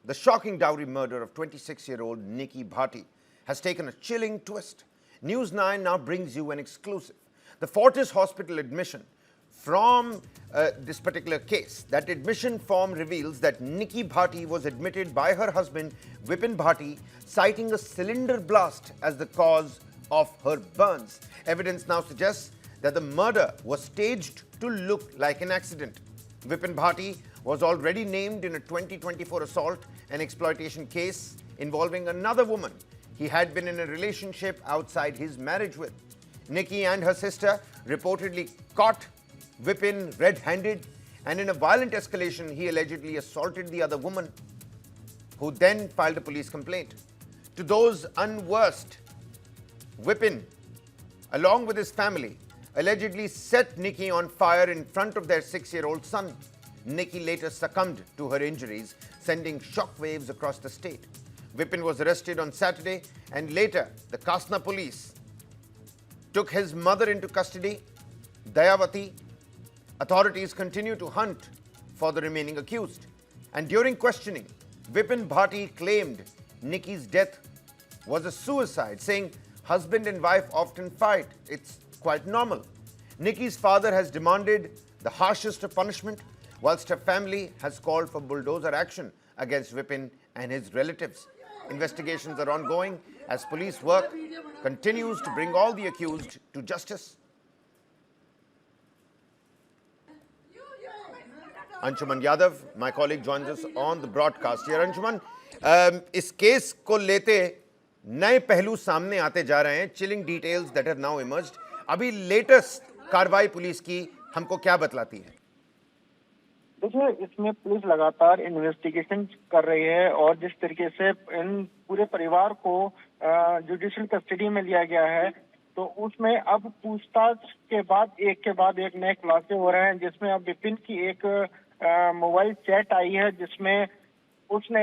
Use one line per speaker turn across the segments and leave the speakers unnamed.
the shocking dowry murder of 26-year-old Nikki Bhati has taken a chilling twist. News 9 now brings you an exclusive. The Fortis Hospital admission from this particular case. That admission form reveals that Nikki Bhati was admitted by her husband Vipin Bhati, citing a cylinder blast as the cause of her burns. Evidence now suggests that the murder was staged to look like an accident. Vipin Bhati was already named in a 2024 assault and exploitation case involving another woman he had been in a relationship outside his marriage with. Nikki and her sister reportedly caught Vipin red-handed, and in a violent escalation, he allegedly assaulted the other woman, who then filed a police complaint. To those unversed, Vipin, along with his family, allegedly set Nikki on fire in front of their 6-year-old son. Nikki later succumbed to her injuries, sending shockwaves across the state. Vipin was arrested on Saturday, and later the Kasna police took his mother into custody, Dayavati. Authorities continue to hunt for the remaining accused. And during questioning, Vipin Bhati claimed Nikki's death was a suicide, saying husband and wife often fight. It's quite normal. Nikki's father has demanded the harshest of punishment, whilst her family has called for bulldozer action against Vipin and his relatives. Investigations are ongoing as police work continues to bring all the accused to justice. Anshuman Yadav, my colleague, joins us on the broadcast here. Anshuman, इस case को लेते नए पहलू सामने आते जा रहे हैं. Chilling details that have now emerged. अभी लेटेस्ट कार्रवाई पुलिस की हमको क्या बतलाती है?
देखिए, इसमें पुलिस लगातार इन्वेस्टिगेशन कर रही है और जिस तरीके से इन पूरे परिवार को जुडिशियल कस्टडी में लिया गया है, तो उसमें अब पूछताछ के बाद एक नए खुलासे हो रहे हैं, जिसमें अब विपिन की एक मोबाइल चैट आई है, जिसमें उसने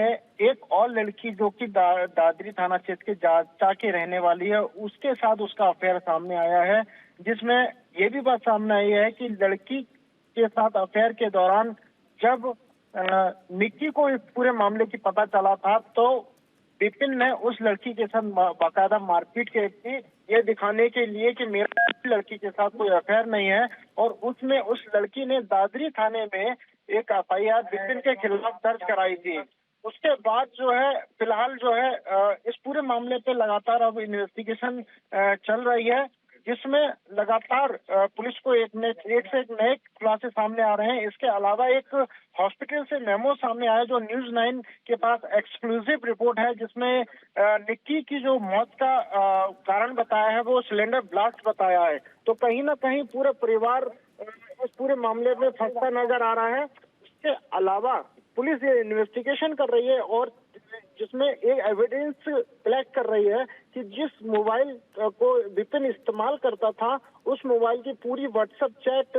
एक और लड़की जो कि दादरी थाना क्षेत्र के जाचा के रहने वाली है, उसके साथ उसका अफेयर सामने आया है, जिसमें ये भी बात सामने आई है कि लड़की के साथ अफेयर के दौरान जब निक्की को इस पूरे मामले की पता चला था, तो विपिन ने उस लड़की के साथ बाकायदा मारपीट की थी, ये दिखाने के लिए कि मेरा लड़की के साथ कोई अफेयर नहीं है, और उसमें उस लड़की ने दादरी थाने में एक एफआईआर विपिन के खिलाफ दर्ज कराई थी. उसके बाद जो है, फिलहाल जो है, इस पूरे मामले पे लगातार अब इन्वेस्टिगेशन चल रही है, जिसमें लगातार पुलिस को एक से एक नए खुलासे सामने आ रहे हैं. इसके अलावा एक हॉस्पिटल से मेमो सामने आया जो न्यूज 9 के पास एक्सक्लूसिव रिपोर्ट है, जिसमें निक्की की जो मौत का कारण बताया है वो सिलेंडर ब्लास्ट बताया है. तो कहीं ना कहीं पूरा परिवार इस पूरे मामले में फंसता नजर आ रहा है. इसके अलावा पुलिस ये इन्वेस्टिगेशन कर रही है और जिसमें एक एविडेंस कलेक्ट कर रही है कि जिस मोबाइल को विपिन इस्तेमाल करता था, उस मोबाइल की पूरी व्हाट्सएप चैट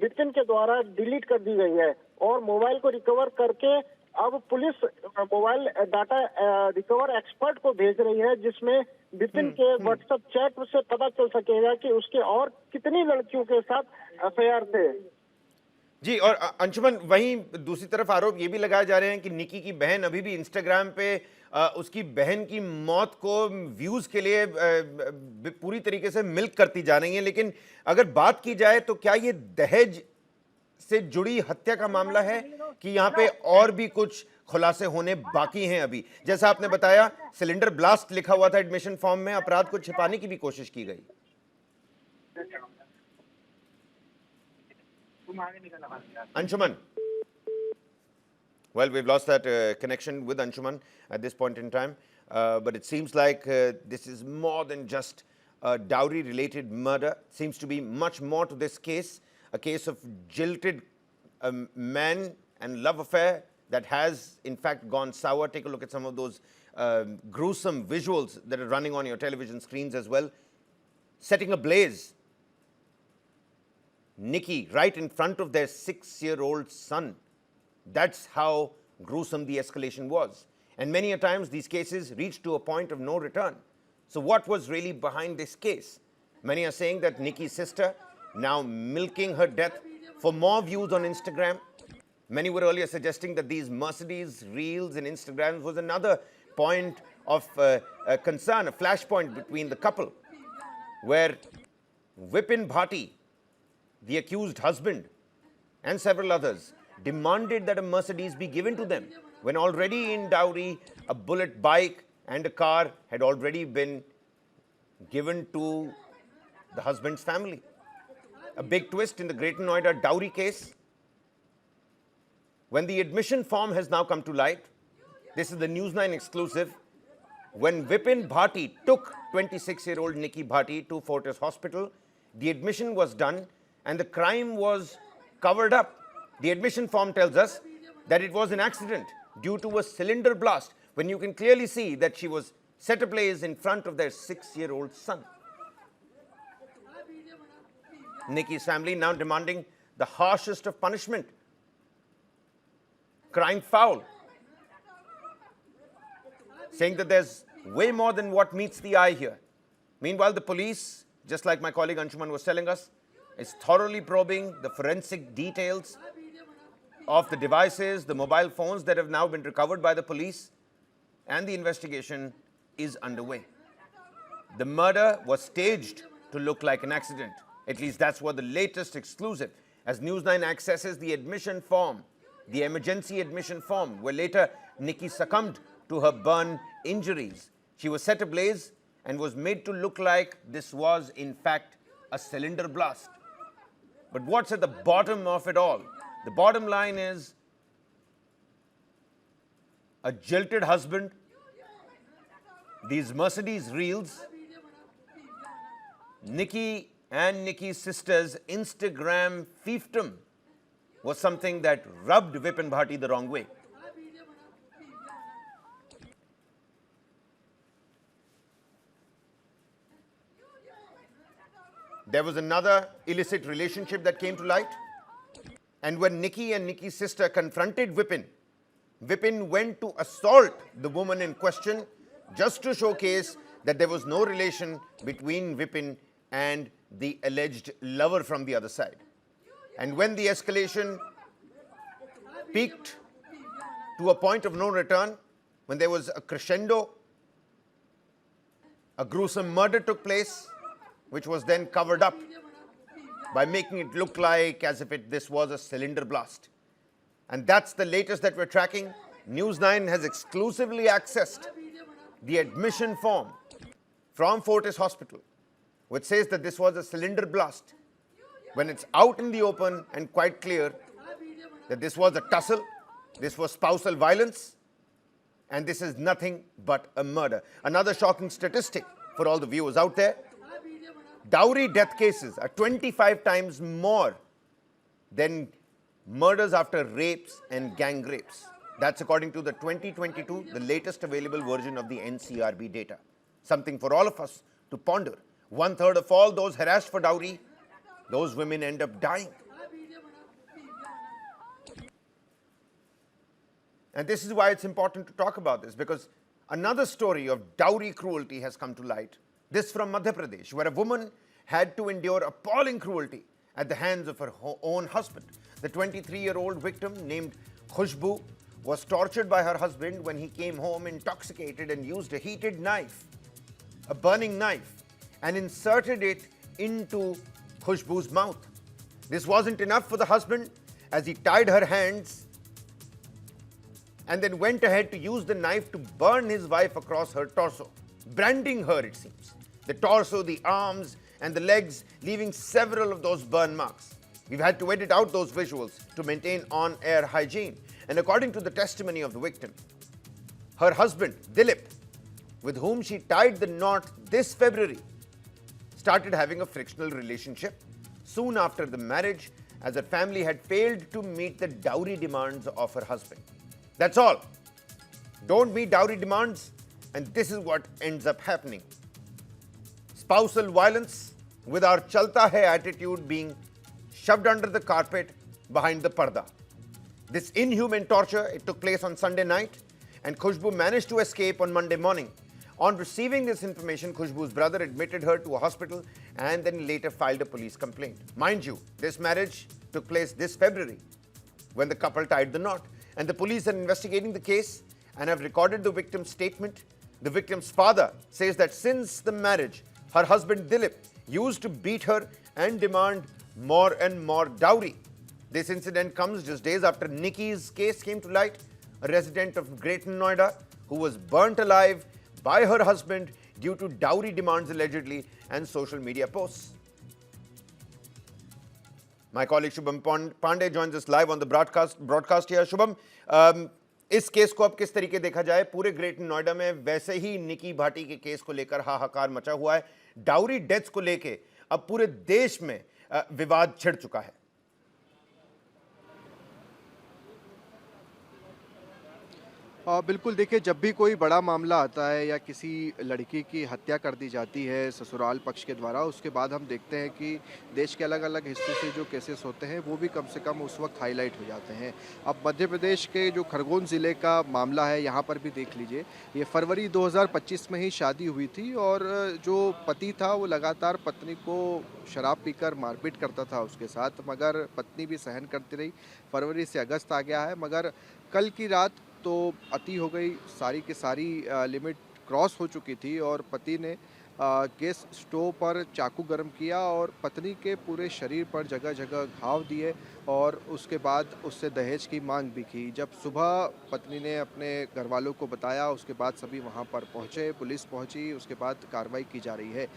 विपिन के द्वारा डिलीट कर दी गई है, और मोबाइल को रिकवर करके अब police mobile data recover expert को भेज रही है, जिसमें विपिन के व्हाट्सएप चैट से पता चल सकेगा कि उसके और कितनी लड़कियों के साथ अफेयर थे.
जी, और अंशुमन, वहीं दूसरी तरफ आरोप ये भी लगाए जा रहे हैं कि निक्की की बहन अभी भी इंस्टाग्राम पे उसकी बहन की मौत को व्यूज के लिए पूरी तरीके से मिल्क करती जा रही है. लेकिन अगर बात की जाए तो क्या ये दहेज से जुड़ी हत्या का मामला है कि यहाँ पे और भी कुछ खुलासे होने बाकी हैं? अभी जैसा आपने बताया, सिलेंडर ब्लास्ट लिखा हुआ था एडमिशन फॉर्म में, अपराध को छिपाने की भी कोशिश की गई. Anshuman. Well, we've lost that connection with Anshuman at this point in time, but it seems like this is more than just a dowry-related murder. Seems to be much more to this case, a case of jilted man and love affair that has in fact gone sour. Take a look at some of those gruesome visuals that are running on your television screens as well. Setting ablaze Nikki right in front of their 6-year-old son. That's how gruesome the escalation was. And many a times these cases reach to a point of no return. So what was really behind this case? Many are saying that Nikki's sister, now milking her death for more views on Instagram, Many were earlier suggesting that these Mercedes reels and Instagrams was another point of concern, a flashpoint between the couple, where Nikki Bhati, the accused husband, and several others demanded that a Mercedes be given to them, when already in dowry, a bullet bike and a car had already been given to the husband's family. A big twist in the Greater Noida dowry case. When the admission form has now come to light, this is the News 9 exclusive. When Nikki Bhati took 26-year-old Nikki Bhati to Fortis Hospital, the admission was done and the crime was covered up. The admission form tells us that it was an accident due to a cylinder blast, when you can clearly see that she was set ablaze in front of their 6-year-old son. Nikki's family now demanding the harshest of punishment. Crime foul. Saying that there's way more than what meets the eye here. Meanwhile, the police, just like my colleague Anshuman was telling us, is thoroughly probing the forensic details of the devices, the mobile phones that have now been recovered by the police, and the investigation is underway. The murder was staged to look like an accident. At least that's what the latest exclusive, as News 9 accesses the admission form, the emergency admission form, where later Nikki succumbed to her burn injuries. She was set ablaze and was made to look like this was, in fact, a cylinder blast. But what's at the bottom of it all? The bottom line is a jilted husband, these Mercedes reels, Nikki and Nikki's sister's Instagram fiefdom was something that rubbed Nikki Bhati the wrong way. There was another illicit relationship that came to light. And when Nikki and Nikki's sister confronted Vipin went to assault the woman in question just to showcase that there was no relation between Vipin and the alleged lover from the other side. And when the escalation peaked to a point of no return, when there was a crescendo, a gruesome murder took place, which was then covered up by making it look like as if this was a cylinder blast. And that's the latest that we're tracking. News 9 has exclusively accessed the admission form from Fortis Hospital, which says that this was a cylinder blast, when it's out in the open and quite clear that this was a tussle, this was spousal violence, and this is nothing but a murder. Another shocking statistic for all the viewers out there: dowry death cases are 25 times more than murders after rapes and gang rapes. That's according to the 2022, the latest available version of the NCRB data. Something for all of us to ponder. 1/3 of all those harassed for dowry, those women end up dying. And this is why it's important to talk about this, because another story of dowry cruelty has come to light. This from Madhya Pradesh, where a woman had to endure appalling cruelty at the hands of her own husband. The 23-year-old victim, named Khushboo, was tortured by her husband when he came home intoxicated and used a heated knife, a burning knife, and inserted it into Khushboo's mouth. This wasn't enough for the husband, as he tied her hands and then went ahead to use the knife to burn his wife across her torso, branding her, it seems. The torso, the arms, and the legs, leaving several of those burn marks. We've had to edit out those visuals to maintain on-air hygiene. And according to the testimony of the victim, her husband, Dilip, with whom she tied the knot this February, started having a frictional relationship soon after the marriage, as her family had failed to meet the dowry demands of her husband. That's all. Don't meet dowry demands, and this is what ends up happening. Spousal violence, with our chalta hai attitude being shoved under the carpet behind the parda. This inhuman torture, it took place on Sunday night, and Khushboo managed to escape on Monday morning. On receiving this information, Khushboo's brother admitted her to a hospital and then later filed a police complaint. Mind you, this marriage took place this February. when the couple tied the knot. And the police are investigating the case and have recorded the victim's statement. The victim's father says that since the marriage, her husband Dilip used to beat her and demand more and more dowry. This incident comes just days after Nikki's case came to light, a resident of Greater Noida who was burnt alive by her husband due to dowry demands allegedly and social media posts. My colleague Shubham Pandey joins us live on the broadcast here. Shubham, इस case को अब किस तरीके देखा जाए? पूरे greater Noida में वैसे ही निकी भाटी के केस को लेकर हाहाकार मचा हुआ है। डाउरी डेथ्स को लेके अब पूरे देश में विवाद छिड़ चुका है।
बिल्कुल, देखिए, जब भी कोई बड़ा मामला आता है या किसी लड़की की हत्या कर दी जाती है ससुराल पक्ष के द्वारा, उसके बाद हम देखते हैं कि देश के अलग अलग हिस्सों से जो केसेस होते हैं वो भी कम से कम उस वक्त हाईलाइट हो जाते हैं। अब मध्य प्रदेश के जो खरगोन ज़िले का मामला है, यहाँ पर भी देख लीजिए, ये फरवरी 2025 में ही शादी हुई थी और जो पति था वो लगातार पत्नी को शराब पीकर मारपीट करता था उसके साथ, मगर पत्नी भी सहन करती रही। फरवरी से अगस्त आ गया है, मगर कल की रात तो अति हो गई, सारी की सारी लिमिट क्रॉस हो चुकी थी और पति ने गैस स्टोव पर चाकू गरम किया और पत्नी के पूरे शरीर पर जगह जगह घाव दिए और उसके बाद उससे दहेज की मांग भी की। जब सुबह पत्नी ने अपने घर वालों को बताया, उसके बाद सभी वहां पर पहुंचे, पुलिस पहुंची, उसके बाद कार्रवाई की जा रही है।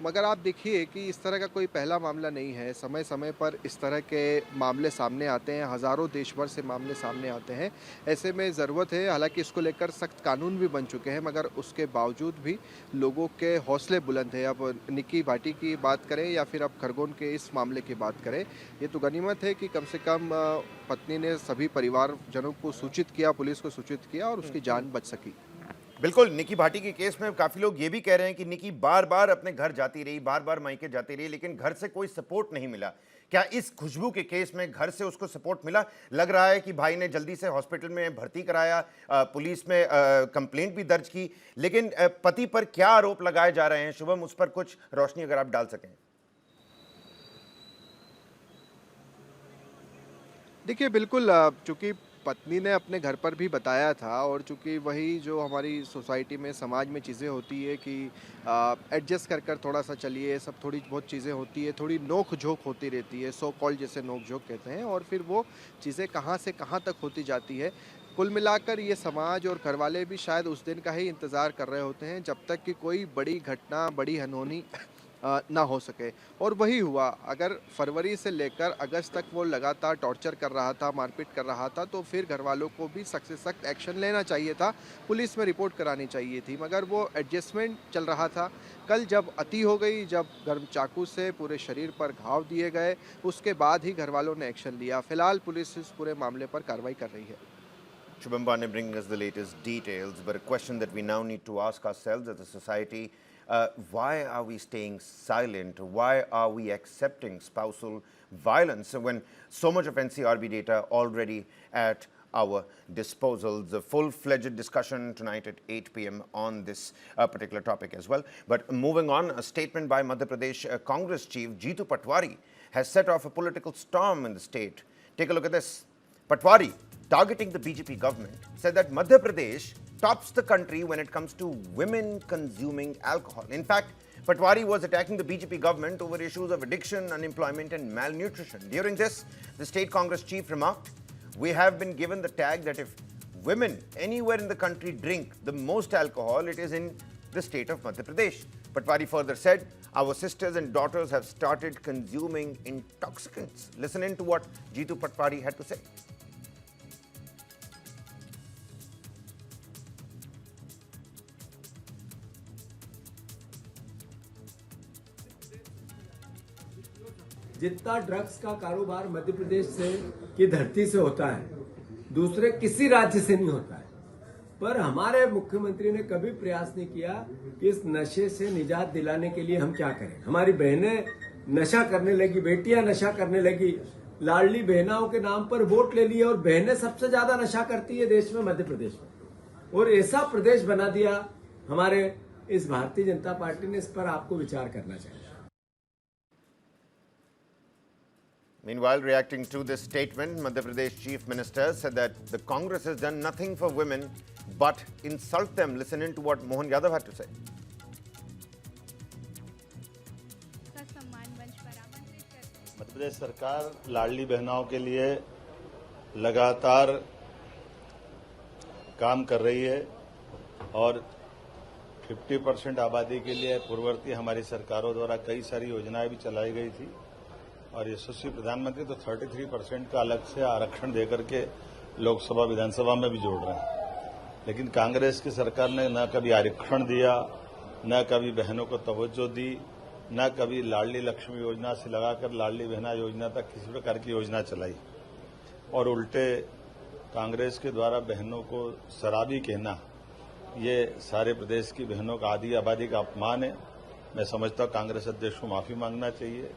मगर आप देखिए कि इस तरह का कोई पहला मामला नहीं है। समय समय पर इस तरह के मामले सामने आते हैं, हज़ारों देश भर से मामले सामने आते हैं। ऐसे में ज़रूरत है, हालांकि इसको लेकर सख्त कानून भी बन चुके हैं, मगर उसके बावजूद भी लोगों के हौसले बुलंद है। अब निक्की भाटी की बात करें या फिर अब खरगोन के इस मामले की बात करें, ये तो गनीमत है कि कम से कम पत्नी ने सभी परिवारजनों को सूचित किया, पुलिस को सूचित किया और उसकी जान बच सकी।
बिल्कुल, निकी भाटी के केस में काफी लोग ये भी कह रहे हैं कि निकी बार बार अपने घर जाती रही, बार बार मायके जाती रही, लेकिन घर से कोई सपोर्ट नहीं मिला। क्या इस खुशबू के केस में घर से उसको सपोर्ट मिला? लग रहा है कि भाई ने जल्दी से हॉस्पिटल में भर्ती कराया, पुलिस में कंप्लेंट भी दर्ज की, लेकिन पति पर क्या आरोप लगाए जा रहे हैं शुभम, उस पर कुछ रोशनी अगर आप डाल सकें।
देखिए, बिल्कुल, चूँकि पत्नी ने अपने घर पर भी बताया था और चूँकि वही जो हमारी सोसाइटी में, समाज में चीज़ें होती है कि एडजस्ट कर कर थोड़ा सा चलिए, सब थोड़ी बहुत चीज़ें होती है, थोड़ी नोक झोंक होती रहती है, सो कॉल जैसे नोक झोंक कहते हैं, और फिर वो चीज़ें कहाँ से कहाँ तक होती जाती है। कुल मिलाकर ये समाज और घरवाले भी शायद उस दिन का ही इंतज़ार कर रहे होते हैं जब तक कि कोई बड़ी घटना, बड़ी अनहोनी ना हो सके, और वही हुआ। अगर फरवरी से लेकर अगस्त तक वो लगातार टॉर्चर कर रहा था, मारपीट कर रहा था, तो फिर घर वालों को भी सख्त से सख्त एक्शन लेना चाहिए था, पुलिस में रिपोर्ट करानी चाहिए थी, मगर वो एडजस्टमेंट चल रहा था। कल जब अति हो गई, जब गर्म चाकू से पूरे शरीर पर घाव दिए गए, उसके बाद ही घर वालों ने एक्शन लिया। फिलहाल पुलिस इस पूरे मामले पर कार्रवाई कर रही है।
Shubham Pandey bringing us the latest details, but a question that we now need to ask ourselves as a society, why are we staying silent? Why are we accepting spousal violence when so much of NCRB data already at our disposal? The full-fledged discussion tonight at 8 p.m. on this particular topic as well. But moving on, a statement by Madhya Pradesh Congress Chief Jeetu Patwari has set off a political storm in the state. Take a look at this. Patwari, targeting the BJP government, said that Madhya Pradesh tops the country when it comes to women consuming alcohol. In fact, Patwari was attacking the BJP government over issues of addiction, unemployment and malnutrition. During this, the state Congress chief remarked, "We have been given the tag that if women anywhere in the country drink the most alcohol, it is in the state of Madhya Pradesh." Patwari further said, "Our sisters and daughters have started consuming intoxicants." Listen in to what Jeetu Patwari had to say.
जितना drugs का कारोबार मध्य प्रदेश से की धरती से होता है, दूसरे किसी राज्य से नहीं होता है। पर हमारे मुख्यमंत्री ने कभी प्रयास नहीं किया कि इस नशे से निजात दिलाने के लिए हम क्या करें। हमारी बहनें नशा करने लगी, बेटियां नशा करने लगी, लाडली बहनाओं के नाम पर वोट ले लिए और बहनें सबसे ज्यादा नशा करती है देश में, मध्य प्रदेश में। और ऐसा प्रदेश बना दिया हमारे इस भारतीय जनता पार्टी ने। इस पर आपको विचार करना चाहिए।
Meanwhile, reacting to this statement, Madhya Pradesh Chief Minister said that the Congress has done nothing for women but insult them. Listen in to what Mohan Yadav had to say.
Madhya Pradesh सरकार लाडली बहनों के लिए लगातार काम कर रही है और 50% आबादी के लिए पूर्ववर्ती हमारी सरकारों द्वारा कई सारी योजनाएं भी चलाई गई थी और यशस्वी प्रधानमंत्री तो 33% का अलग से आरक्षण देकर के लोकसभा विधानसभा में भी जोड़ रहे हैं। लेकिन कांग्रेस की सरकार ने न कभी आरक्षण दिया, न कभी बहनों को तवज्जो दी, न कभी लाडली लक्ष्मी योजना से लगाकर लाडली बहना योजना तक किसी प्रकार की योजना चलाई और उल्टे कांग्रेस के द्वारा बहनों को शराबी कहना, ये सारे प्रदेश की बहनों का आधी आबादी का अपमान है। मैं समझता हूं कांग्रेस अध्यक्ष को माफी मांगना चाहिए।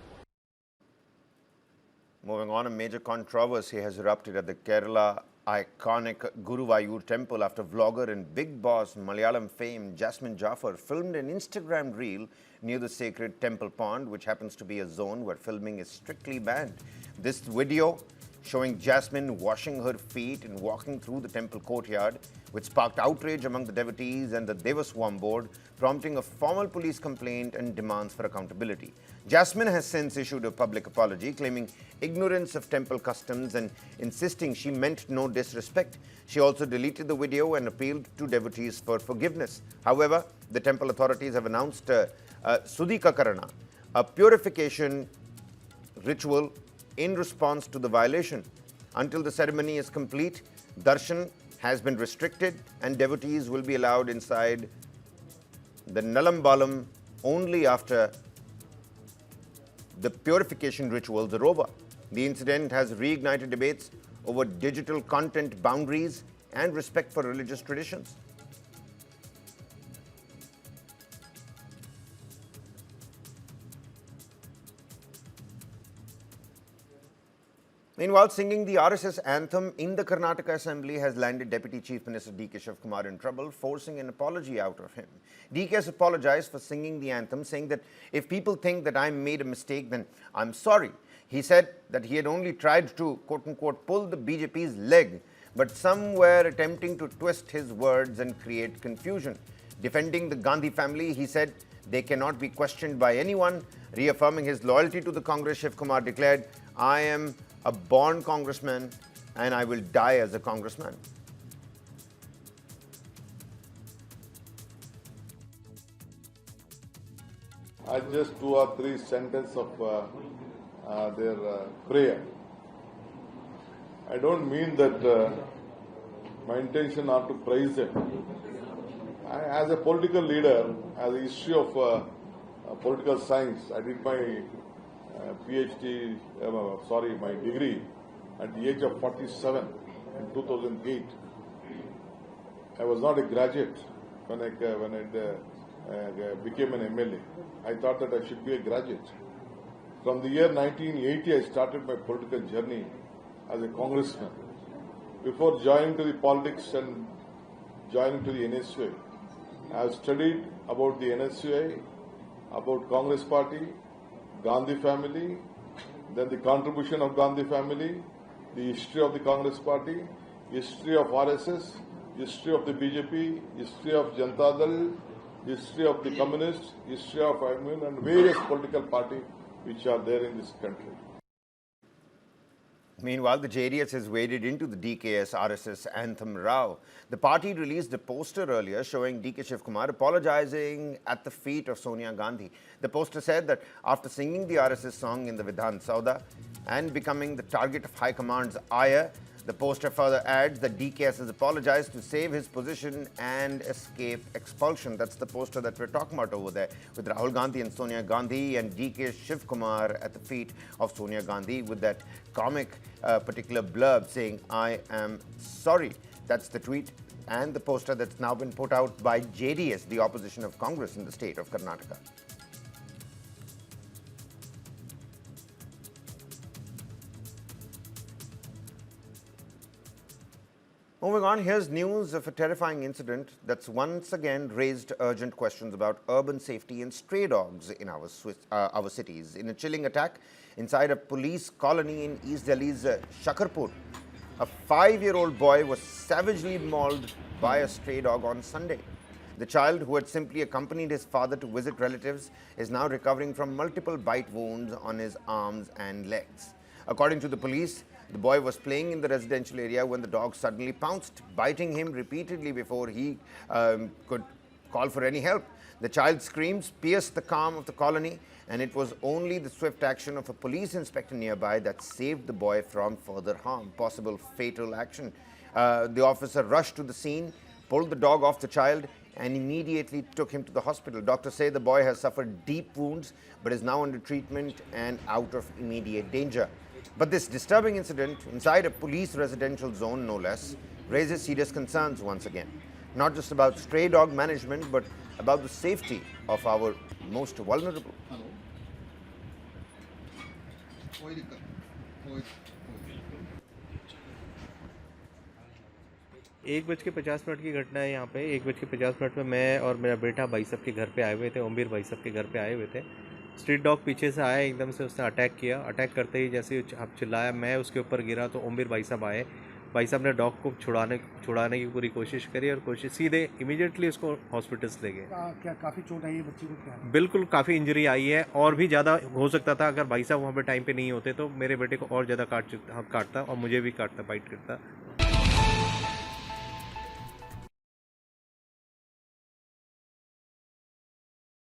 Moving on, a major controversy has erupted at the Kerala iconic Guruvayur temple after vlogger and Big Boss Malayalam fame Jasmine Jaffar filmed an Instagram reel near the sacred temple pond, which happens to be a zone where filming is strictly banned. This video, showing Jasmine washing her feet and walking through the temple courtyard, which sparked outrage among the devotees and the Devaswam board, prompting a formal police complaint and demands for accountability. Jasmine has since issued a public apology, claiming ignorance of temple customs and insisting she meant no disrespect. She also deleted the video and appealed to devotees for forgiveness. However, the temple authorities have announced Sudhika Karana, a purification ritual in response to the violation. Until the ceremony is complete, darshan has been restricted and devotees will be allowed inside the Nalambalam only after the purification rituals are over. The incident has reignited debates over digital content boundaries and respect for religious traditions. Meanwhile, singing the RSS anthem in the Karnataka Assembly has landed Deputy Chief Minister D.K. Shivkumar in trouble, forcing an apology out of him. D.K. has apologized for singing the anthem, saying that if people think that I made a mistake, then I'm sorry. He said that he had only tried to, quote-unquote, pull the BJP's leg, but some were attempting to twist his words and create confusion. Defending the Gandhi family, he said they cannot be questioned by anyone. Reaffirming his loyalty to the Congress, Shivkumar declared, I am a born congressman and I will die as a congressman.
I just 2 or 3 sentences of their prayer. I don't mean that my intention are to praise them. As a political leader, as a history of political science, I did my PhD, my degree at the age of 47 in 2008. I was not a graduate when I became an MLA. I thought that I should be a graduate. From the year 1980, I started my political journey as a congressman. Before joining to the politics and joining to the NSUI, I have studied about the NSUI, about Congress Party, Gandhi family, then the contribution of Gandhi family, the history of the Congress Party, history of RSS, history of the BJP, history of Janata Dal, history of the Communists, history of IMN and various political parties which are there in this country.
Meanwhile, the JDS has waded into the DKS RSS anthem row. The party released a poster earlier showing D.K. Shivkumar apologizing at the feet of Sonia Gandhi. The poster said that after singing the RSS song in the Vidhan Sauda and becoming the target of High Command's ire, the poster further adds that DKS has apologized to save his position and escape expulsion. That's the poster that we're talking about over there, with Rahul Gandhi and Sonia Gandhi and DK Shivkumar at the feet of Sonia Gandhi with that comic particular blurb saying, I am sorry. That's the tweet and the poster that's now been put out by JDS, the opposition of Congress in the state of Karnataka. Moving on, here's news of a terrifying incident that's once again raised urgent questions about urban safety and stray dogs in our cities. In a chilling attack inside a police colony in East Delhi's Shakarpur, a 5-year-old boy was savagely mauled by a stray dog on Sunday. The child, who had simply accompanied his father to visit relatives, is now recovering from multiple bite wounds on his arms and legs. According to the police, the boy was playing in the residential area when the dog suddenly pounced, biting him repeatedly before he could call for any help. The child's screams pierced the calm of the colony, and it was only the swift action of a police inspector nearby that saved the boy from further harm, possible fatal action. The officer rushed to the scene, pulled the dog off the child, and immediately took him to the hospital. Doctors say the boy has suffered deep wounds but is now under treatment and out of immediate danger. But this disturbing incident inside a police residential zone, no less, raises serious concerns once again. Not just about stray dog management, but about the safety of our most vulnerable.
एक बज के 50 minute की घटना है यहाँ पे। 1:50 में मैं और मेरा बेटा भाई साहब के घर पे आए हुए थे, ओमवीर भाई साहब के घर पे आए हुए थे। स्ट्रीट डॉग पीछे से आया, एकदम से उसने अटैक किया। अटैक करते ही जैसे आप चिल्लाया, मैं उसके ऊपर गिरा तो ओमवीर भाई साहब आए। भाई साहब ने डॉग को छुड़ाने की पूरी कोशिश करी और सीधे इमीडिएटली उसको हॉस्पिटल्स ले गए।
क्या काफ़ी चोट आई है बच्ची को? क्या
बिल्कुल काफ़ी इंजरी आई है और भी ज़्यादा हो सकता था। अगर भाई साहब वहाँ पे टाइम पे नहीं होते तो मेरे बेटे को और ज़्यादा काटता और मुझे भी काटता, बाइट करता।